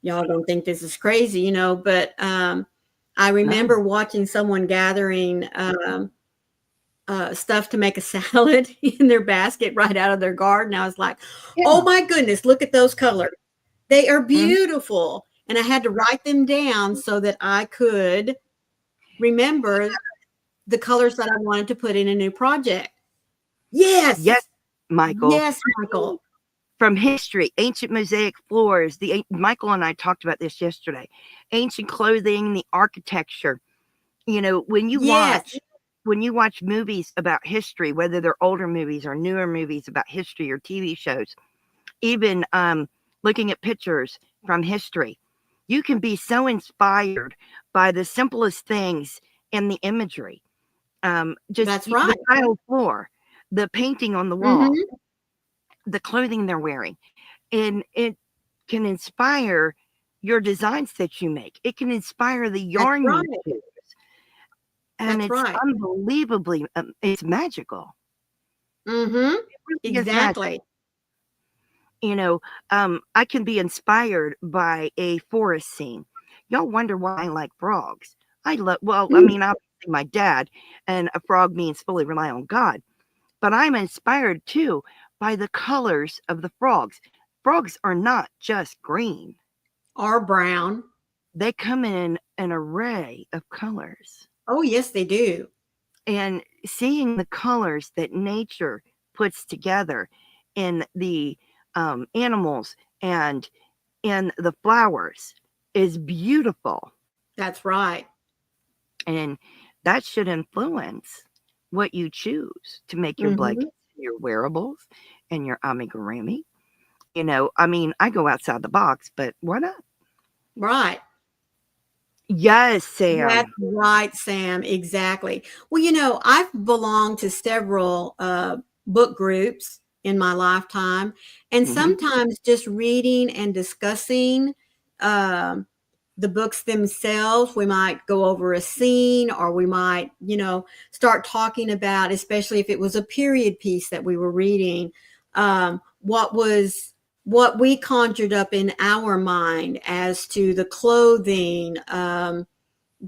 y'all don't think this is crazy, but I remember watching someone gathering stuff to make a salad in their basket right out of their garden. I was like, oh my goodness, look at those colors. They are beautiful. And I had to write them down so that I could remember the colors that I wanted to put in a new project. Yes. Yes, Michael. Yes, Michael. From history, ancient mosaic floors. Michael and I talked about this yesterday. Ancient clothing, the architecture. When you watch movies about history, whether they're older movies or newer movies about history or TV shows, even looking at pictures from history, you can be so inspired by the simplest things in the imagery. That's right. The tile floor, the painting on the wall, the clothing they're wearing. And it can inspire your designs that you make. It can inspire the yarn you choose. And That's it's right. unbelievably, it's magical. Mm-hmm. It really is Exactly. magical. I can be inspired by a forest scene. Y'all wonder why I like frogs. Obviously my dad, and a frog means fully rely on God. But I'm inspired too by the colors of the frogs. Frogs are not just green or brown. They come in an array of colors. Oh, yes, they do. And seeing the colors that nature puts together in the animals and in the flowers is beautiful. That's right. And that should influence what you choose to make your Mm-hmm. blankets, your wearables, and your amigurumi. You know, I mean, I go outside the box, but why not? Right. Yes, That's Sam. right, Sam. Exactly. Well, you know, I've belonged to several book groups in my lifetime, and Mhm. sometimes just reading and discussing um, the books themselves, we might go over a scene, or we might, you know, start talking about, especially if it was a period piece that we were reading, what we conjured up in our mind as to the clothing.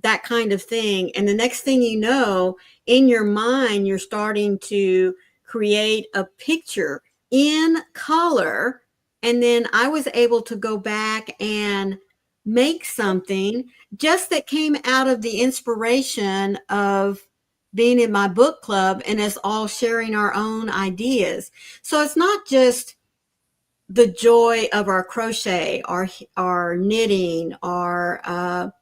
That kind of thing. And the next thing you know, in your mind, you're starting to create a picture in color. And then I was able to go back and make something just that came out of the inspiration of being in my book club and us all sharing our own ideas. So it's not just the joy of our crochet, our knitting, our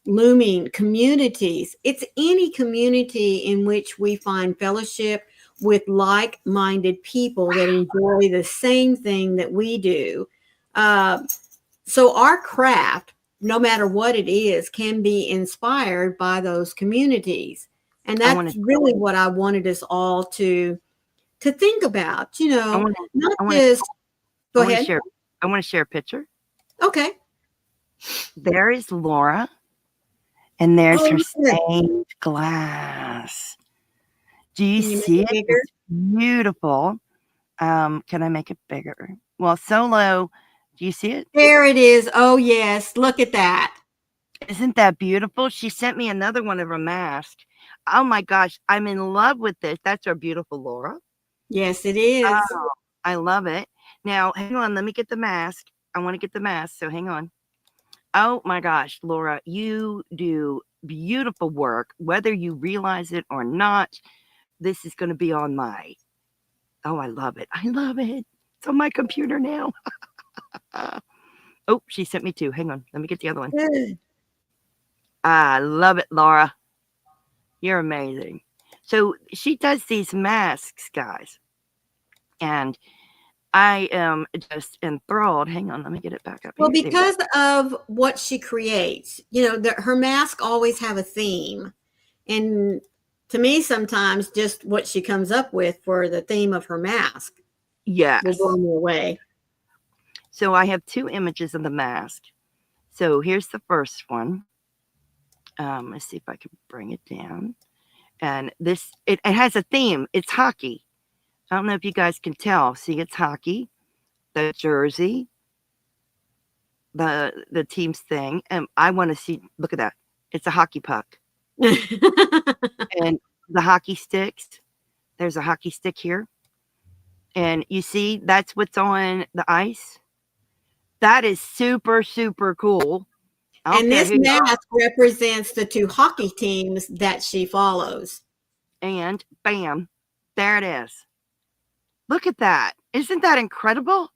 looming communities. It's any community in which we find fellowship with like-minded people that enjoy the same thing that we do. Uh, so our craft, no matter what it is, can be inspired by those communities. And I want that's to. really what I wanted us all to think about, you I know, want to. not I want to. just I go want to ahead. share. I want to share a picture. Okay. There is Laura, and there's Oh, her yeah. stained glass. Do you Can you make see it it? bigger? It's beautiful. Can I make it bigger? Well, solo. Do you see it? There it is. Oh, yes. Look at that. Isn't that beautiful? She sent me another one of her masks. Oh my gosh, I'm in love with this. That's our beautiful Laura. Yes, it is. Oh, I love it. Now, hang on. Let me get the mask. I want to get the mask. So hang on. Oh my gosh, Laura, you do beautiful work, whether you realize it or not. This is going to be on my. Oh, I love it. I love it. It's on my computer now. Oh, she sent me two. Hang on. Let me get the other one. Good. I love it, Laura. You're amazing. So she does these masks, guys. And I am just enthralled. Hang on. Let me get it back up Well, here. There you go. because of what she creates, you know, her masks always have a theme. And to me, sometimes just what she comes up with for the theme of her mask will Yes. blow me away. So I have two images of the mask. So here's the first one. Let's see if I can bring it down. And this, it has a theme. It's hockey. I don't know if you guys can tell. See, it's hockey, the jersey, the team's thing. And I want to see, look at that. It's a hockey puck. And the hockey sticks. There's a hockey stick here. And you see, that's what's on the ice. That is super, super cool. I don't And care this who you are. mask represents the two hockey teams that she follows. And bam, there it is. Look at that. Isn't that incredible?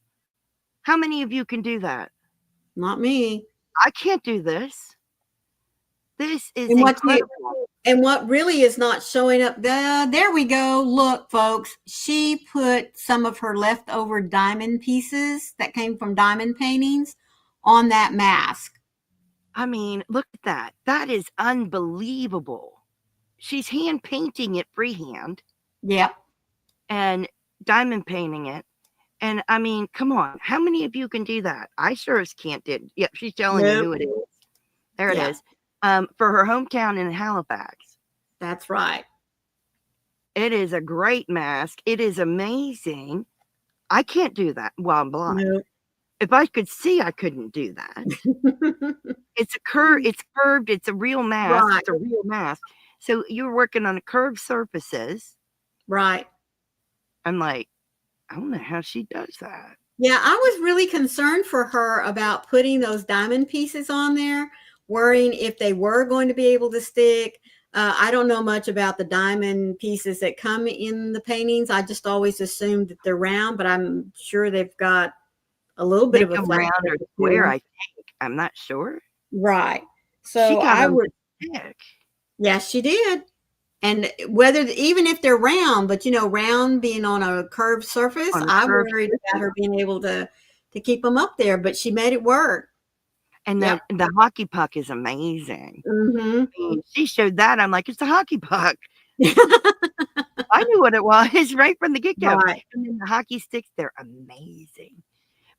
How many of you can do that? Not me. I can't do this. This is And incredible. what really is not showing up, there we go. Look, folks, she put some of her leftover diamond pieces that came from diamond paintings on that mask. I mean, look at that. That is unbelievable. She's hand painting it freehand Yep. and diamond painting it. And I mean, come on. How many of you can do that? I sure as can't do. Yep, she's telling you Nope. who it is. There it Yeah. is. For her hometown in Halifax. That's right. It is a great mask. It is amazing. I can't do that while I'm blind. Nope. If I could see, I couldn't do that. It's curved, it's a real mask. Right. It's a real mask. So you're working on curved surfaces. Right. I'm like, I don't know how she does that. Yeah, I was really concerned for her about putting those diamond pieces on there. worrying if they were going to be able to stick. I don't know much about the diamond pieces that come in the paintings. I just always assumed that they're round, but I'm sure they've got a little bit They of a come flat round or surface to square, them. I think. I'm not sure. Right. She So got I them would, to stick yes, she did. And whether, even if they're round, but round being on a curved surface, on a I curved worried about surface. her being able to keep them up there, but she made it work. And Yep. the hockey puck is amazing. Mm-hmm. I mean, she showed that. I'm like, it's a hockey puck. I knew what it was right from the get-go. Right. And then the hockey sticks, they're amazing.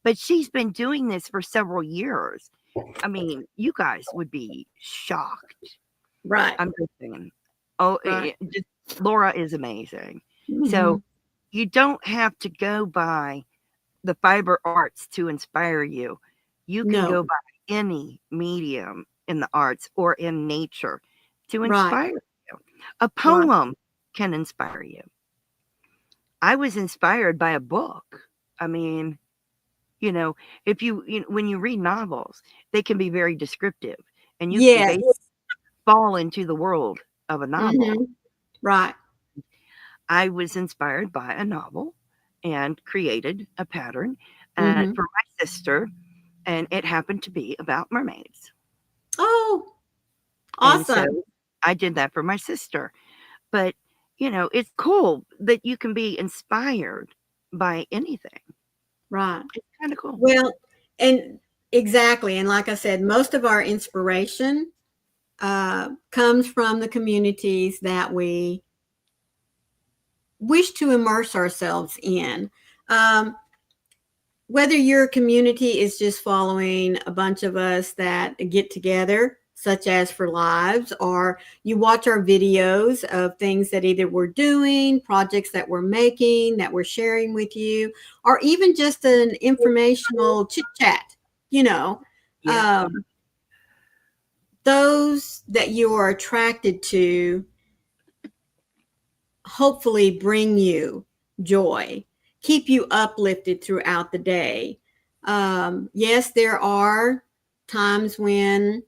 But she's been doing this for several years. I mean, you guys would be shocked. Right. I'm just saying. Oh, Right. Laura is amazing. Mm-hmm. So you don't have to go by the fiber arts to inspire you. You can No. go by any medium in the arts or in nature to Right. inspire you. A Right. poem can inspire you. I was inspired by a book. I mean, if when you read novels, they can be very descriptive and you can Yes. basically fall into the world of a novel. Mm-hmm. Right. I was inspired by a novel and created a pattern Mm-hmm. for my sister, and it happened to be about mermaids. Oh, And so awesome. I did that for my sister. But, it's cool that you can be inspired by anything. Right. It's kind of cool. Well, and exactly. And like I said, most of our inspiration comes from the communities that we wish to immerse ourselves in. Um, whether your community is just following a bunch of us that get together, such as for lives, or you watch our videos of things that either we're doing, projects that we're making, that we're sharing with you, or even just an informational chit chat, you know, Yeah. those that you are attracted to hopefully bring you joy, keep you uplifted throughout the day. Yes, there are times when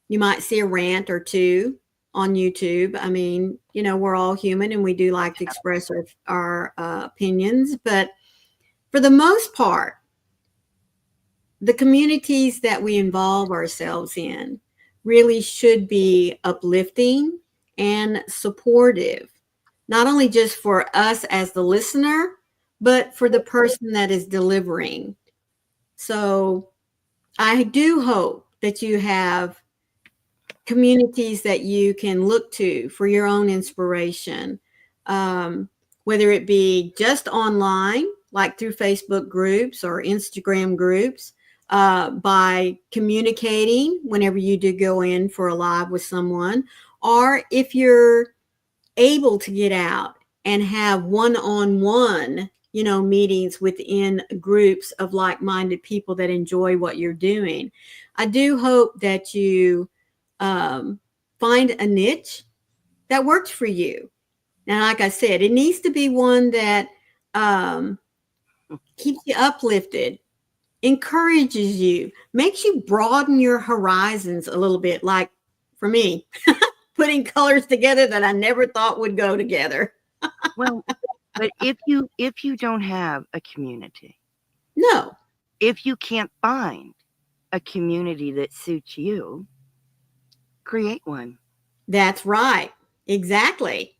you might see a rant or two on YouTube. I mean, we're all human and we do like to express our opinions, but for the most part, the communities that we involve ourselves in really should be uplifting and supportive, not only just for us as the listener, but for the person that is delivering. So I do hope that you have communities that you can look to for your own inspiration, whether it be just online, like through Facebook groups or Instagram groups, by communicating whenever you do go in for a live with someone, or if you're able to get out and have one-on-one meetings within groups of like-minded people that enjoy what you're doing. I do hope that you find a niche that works for you. Now, like I said, it needs to be one that keeps you uplifted, encourages you, makes you broaden your horizons a little bit, like for me, putting colors together that I never thought would go together. Well, but if you don't have a community, No, if you can't find a community that suits you, create one. that's right. Exactly.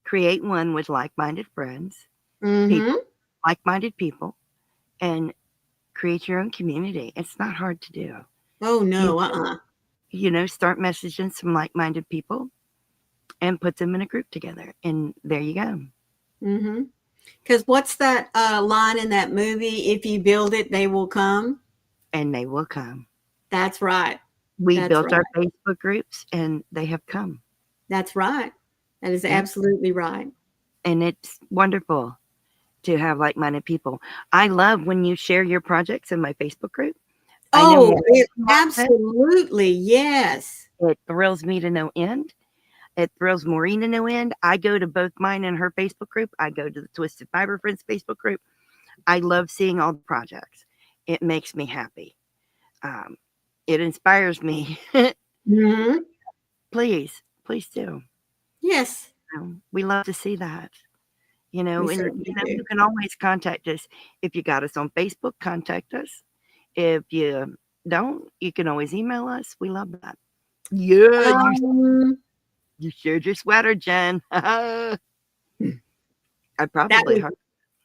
Create one with like-minded friends, Mm-hmm. people, like-minded people, and create your own community. It's not hard to do. Oh, You no. start messaging some like-minded people and put them in a group together, and there you go. Mm-hmm. Because what's that line in that movie? If you build it, they will come. And they will come. That's right. We That's built right. our Facebook groups, and they have come. That's right. That is Yeah. absolutely right. And it's wonderful to have like-minded people. I love when you share your projects in my Facebook group. I know Oh, Maureen loves it. absolutely. Yes. It thrills me to no end. It thrills Maureen to no end. I go to both mine and her Facebook group. I go to the Twisted Fiber Friends Facebook group. I love seeing all the projects. It makes me happy. it inspires me. Mm-hmm. Please, please do. Yes, We love to see that. we And certainly do. you can always contact us. If you got us on Facebook, contact us. If you don't, you can always email us. We love that. Yeah, Um, you shared your sweater, Jen. I that probably was heard.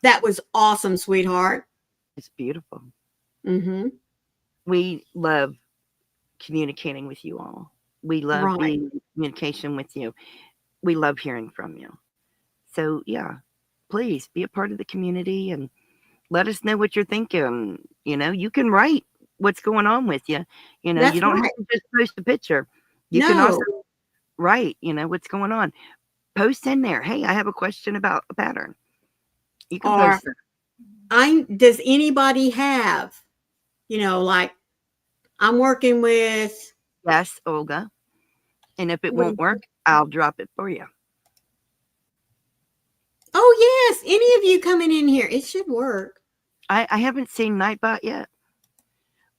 that was awesome, sweetheart. It's beautiful. Mm-hmm. We love communicating with you all. We love Right. being in communication with you. We love hearing from you. So yeah, please be a part of the community and let us know what you're thinking. You can write what's going on with you. You That's don't have right. to just post a picture. You can also No, write, what's going on. Post in there. Hey, I have a question about a pattern. You can or post that. does anybody have, like I'm working Yes, Olga. And if it with won't work, I'll drop it for you. oh yes, any of you coming in here, it should work. I haven't seen Nightbot yet,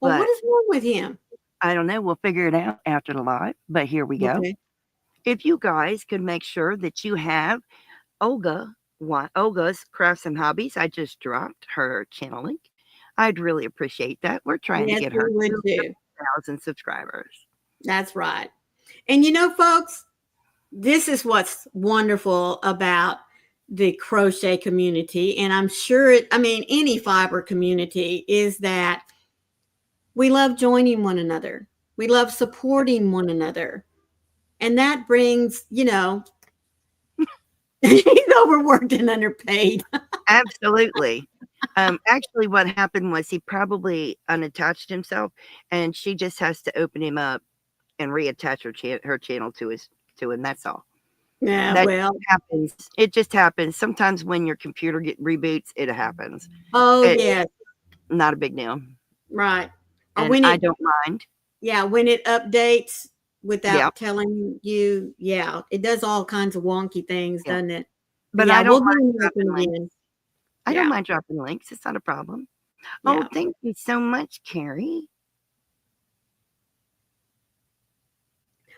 Well, what but is wrong with him? I don't know. We'll figure it out after the live. But here we go. Okay. If you guys could make sure that you have Olga's Crafts and Hobbies, I just dropped her channel link. I'd really appreciate that. We're trying to Yes, get we her would to too. 1,000 subscribers. That's right. And folks, this is what's wonderful about the crochet community. And I'm sure any fiber community is that we love joining one another. We love supporting one another. And that brings, he's overworked and underpaid. Absolutely. Actually, what happened was he probably unattached himself, and she just has to open him up and reattach her channel to him. That's all. Yeah, That well, happens. It just happens. Sometimes when your computer reboots, it happens. oh It's yes, not a big deal, right. Or and I don't mind. when it updates Yeah, without telling you, yeah, it does all kinds of wonky things, yeah. doesn't it? But But yeah, I we'll don't get mind him dropping working links. again. I don't Yeah, mind dropping links. It's not a problem. Oh, yeah. thank you so much, Carrie.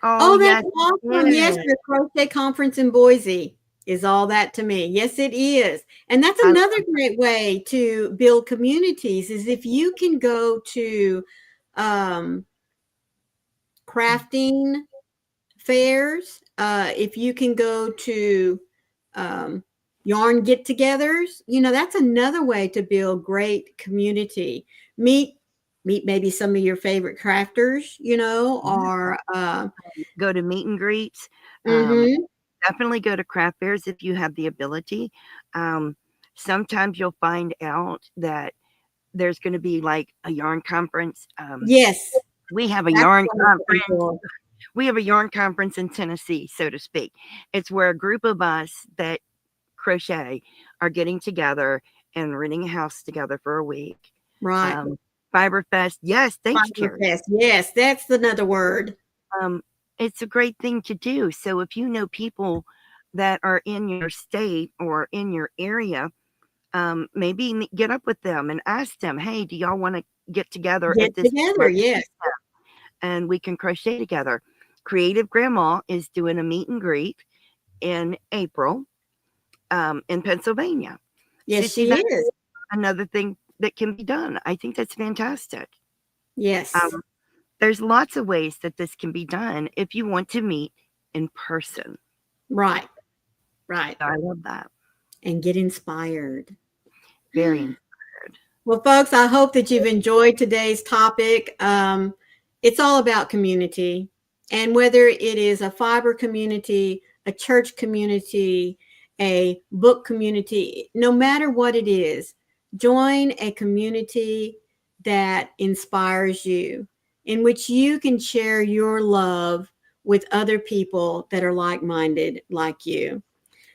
Oh, Oh, that's yes, awesome. Yes, it is. the crochet conference in Boise is all that to me. Yes, it is. And that's I another great way to build communities is if you can go to um, crafting fairs, if you can go to yarn get-togethers, that's another way to build great community. Meet maybe some of your favorite crafters, or go to meet and greets. Um, mhm. definitely go to craft fairs if you have the ability. Um, sometimes you'll find out that there's going to be like a yarn conference. Yes, We have a that's yarn what I'm looking conference. for. We have a yarn conference in Tennessee, so to speak. It's where a group of us that crochet are getting together and renting a house together for a week. Right. Fiber Fest. Yes, thanks, Carrie. Fiberfest. Yes, that's another word. Um, it's a great thing to do. So if you know people that are in your state or in your area, maybe get up with them and ask them, hey, do y'all want to get together Get at this together. place Yes. and we can crochet together? Creative Grandma is doing a meet and greet in April in Pennsylvania. So Yes, see, she that's is. another thing that can be done. I think that's fantastic. Yes. There's lots of ways that this can be done if you want to meet in person. Right. Right. I love that. And get inspired. Very inspired. Well, folks, I hope that you've enjoyed today's topic. It's all about community. And whether it is a fiber community, a church community, a book community, no matter what it is, join a community that inspires you, in which you can share your love with other people that are like-minded like you.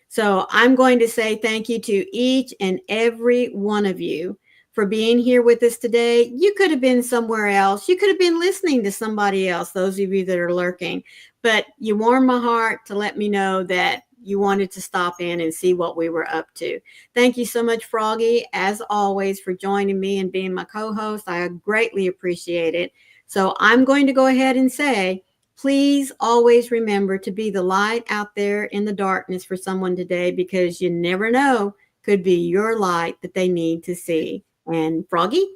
So I'm going to say thank you to each and every one of you for being here with us today. You could have been somewhere else. You could have been listening to somebody else, those of you that are lurking, but you warmed my heart to let me know that you wanted to stop in and see what we were up to. Thank you so much, Froggy, as always, for joining me and being my co-host. I greatly appreciate it. So I'm going to go ahead and say, please always remember to be the light out there in the darkness for someone today, because you never know, could be your light that they need to see. And Froggy?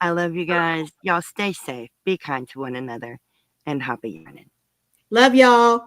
I love you guys. Y'all stay safe, be kind to one another, and happy yarning. Love y'all.